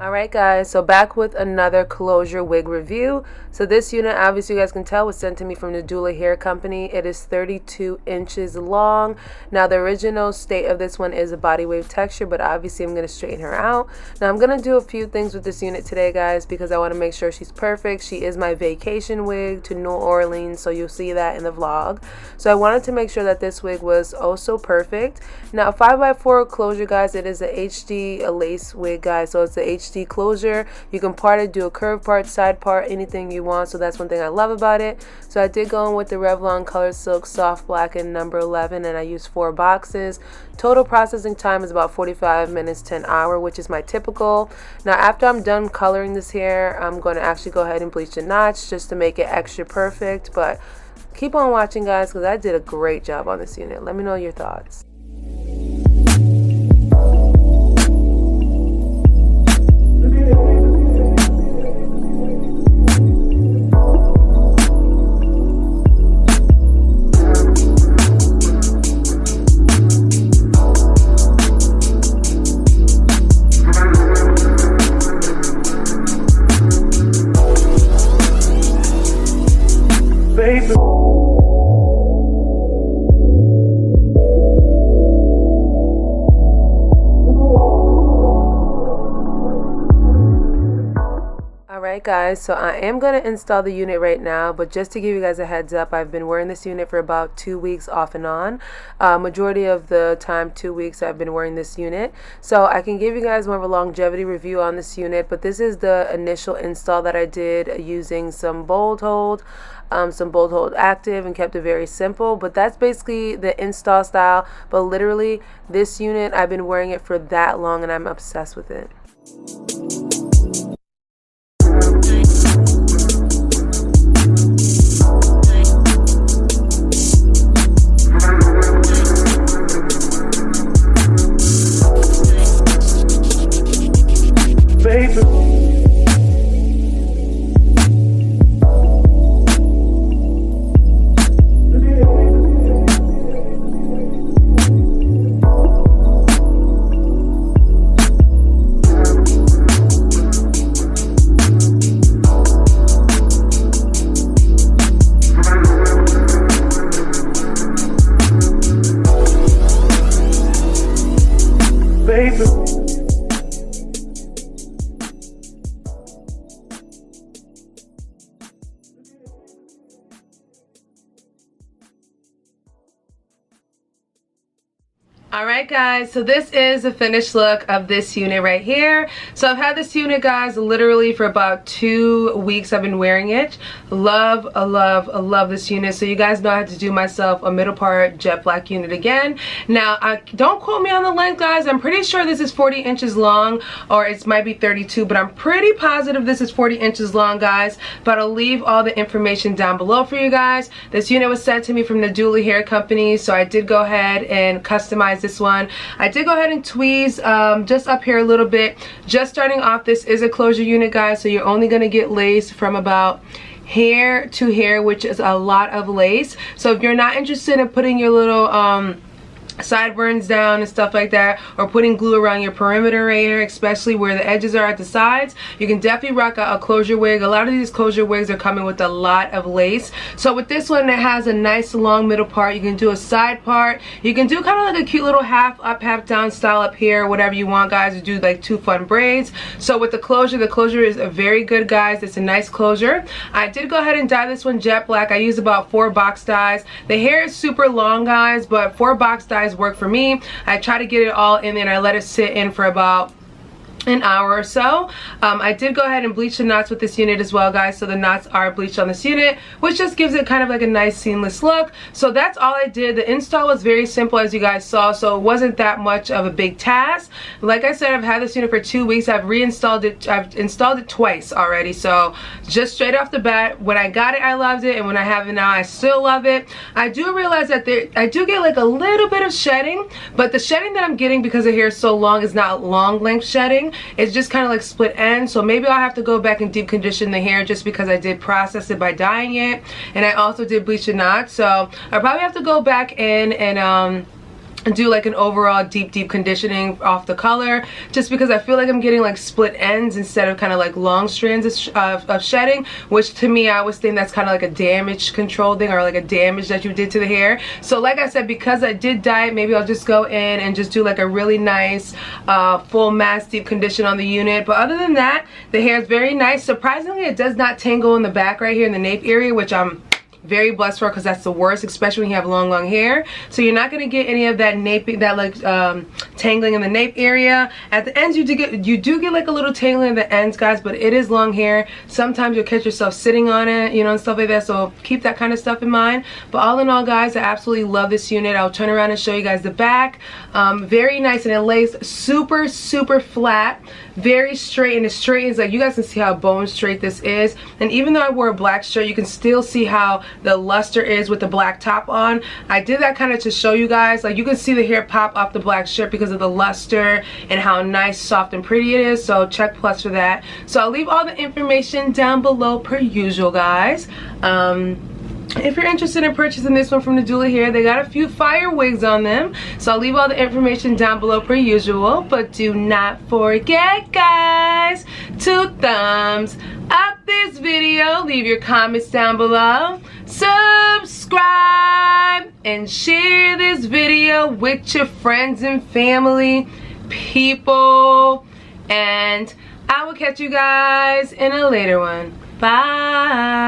Alright guys, so back with another closure wig review. So this unit, obviously you guys can tell, was sent to me from Nadula hair company. It is 32 inches long. Now the original state of this one is a body wave texture, but obviously I'm going to straighten her out. Now I'm going to do a few things with this unit today guys, because I want to make sure she's perfect. She is my vacation wig to New Orleans, so you'll see that in the vlog. So I wanted to make sure that this wig was also perfect. Now 5x4 closure guys, it is a HD, a lace wig guys, so it's the HD closure. You can part it, do a curved part, side part, anything you want. So that's one thing I love about it. So I did go in with the Revlon Color Silk Soft Black in number 11, and I used 4 boxes. Total processing time is about 45 minutes to an hour, which is my typical. Now after I'm done coloring this hair, I'm going to actually go ahead and bleach the knots just to make it extra perfect. But keep on watching guys, because I did a great job on this unit. Let me know your thoughts. Alright guys, so I am going to install the unit right now, but just to give you guys a heads up, I've been wearing this unit for about 2 weeks off and on. Majority of the time 2 weeks I've been wearing this unit, so I can give you guys more of a longevity review on this unit. But this is the initial install that I did using some bold hold active, and kept it very simple. But that's basically the install style. But literally this unit, I've been wearing it for that long and I'm obsessed with it. Alright guys, so this is the finished look of this unit right here. So I've had this unit guys literally for about 2 weeks. I've been wearing it. Love this unit. So you guys know I had to do myself a middle part jet black unit again. Now don't quote me on the length guys. I'm pretty sure this is 40 inches long, or it might be 32, but I'm pretty positive this is 40 inches long guys. But I'll leave all the information down below for you guys. This unit was sent to me from Nadula hair company, so I did go ahead and customize this one. I did go ahead and tweeze just up here a little bit. Just starting off, this is a closure unit guys, so you're only going to get lace from about hair to hair, which is a lot of lace. So if you're not interested in putting your little sideburns down and stuff like that, or putting glue around your perimeter right here, especially where the edges are at the sides, you can definitely rock out a closure wig. A lot of these closure wigs are coming with a lot of lace. So with this one, it has a nice long middle part. You can do a side part. You can do kind of like a cute little half up, half down style up here, whatever you want guys, to do like 2 fun braids. So with the closure is a very good guys. It's a nice closure. I did go ahead and dye this one jet black. I used about 4 box dyes. The hair is super long guys, but 4 box dyes work for me. I try to get it all in there and I let it sit in for about an hour or so. I did go ahead and bleach the knots with this unit as well guys, so the knots are bleached on this unit, which just gives it kind of like a nice seamless look. So that's all I did. The install was very simple as you guys saw, so it wasn't that much of a big task. Like I said, I've had this unit for 2 weeks. I've reinstalled it. I've installed it twice already, so just straight off the bat, when I got it I loved it, and when I have it now I still love it. I do realize that I do get like a little bit of shedding, but the shedding that I'm getting because the hair is so long is not long length shedding. It's just kind of like split ends, so maybe I'll have to go back and deep condition the hair just because I did process it by dyeing it, and I also did bleach the knots. So I'll probably have to go back in and do like an overall deep conditioning off the color, just because I feel like I'm getting like split ends instead of kind of like long strands of shedding, which to me I always think that's kind of like a damage control thing, or like a damage that you did to the hair. So like I said, because I did dye it, maybe I'll just go in and just do like a really nice full mass deep condition on the unit. But other than that, the hair is very nice. Surprisingly, it does not tangle in the back right here in the nape area, which I'm very blessed for, because that's the worst, especially when you have long hair. So you're not going to get any of that nape, that like tangling in the nape area. At the ends you do get like a little tangling in the ends, guys, but it is long hair. Sometimes you'll catch yourself sitting on it, you know, and stuff like that, so keep that kind of stuff in mind. But all in all, guys, I absolutely love this unit. I'll turn around and show you guys the back. Very nice, and it lays super flat, very straight, and it straightens, like you guys can see how bone straight this is. And even though I wore a black shirt, you can still see how the luster is with the black top on. I did that kind of to show you guys, like you can see the hair pop off the black shirt because of the luster and how nice, soft, and pretty it is. So check plus for that. So I'll leave all the information down below per usual, guys. If you're interested in purchasing this one from Nadula here, they got a few fire wigs on them. So I'll leave all the information down below per usual. But do not forget, guys, to thumbs up this video. Leave your comments down below. Subscribe and share this video with your friends and family, people. And I will catch you guys in a later one. Bye.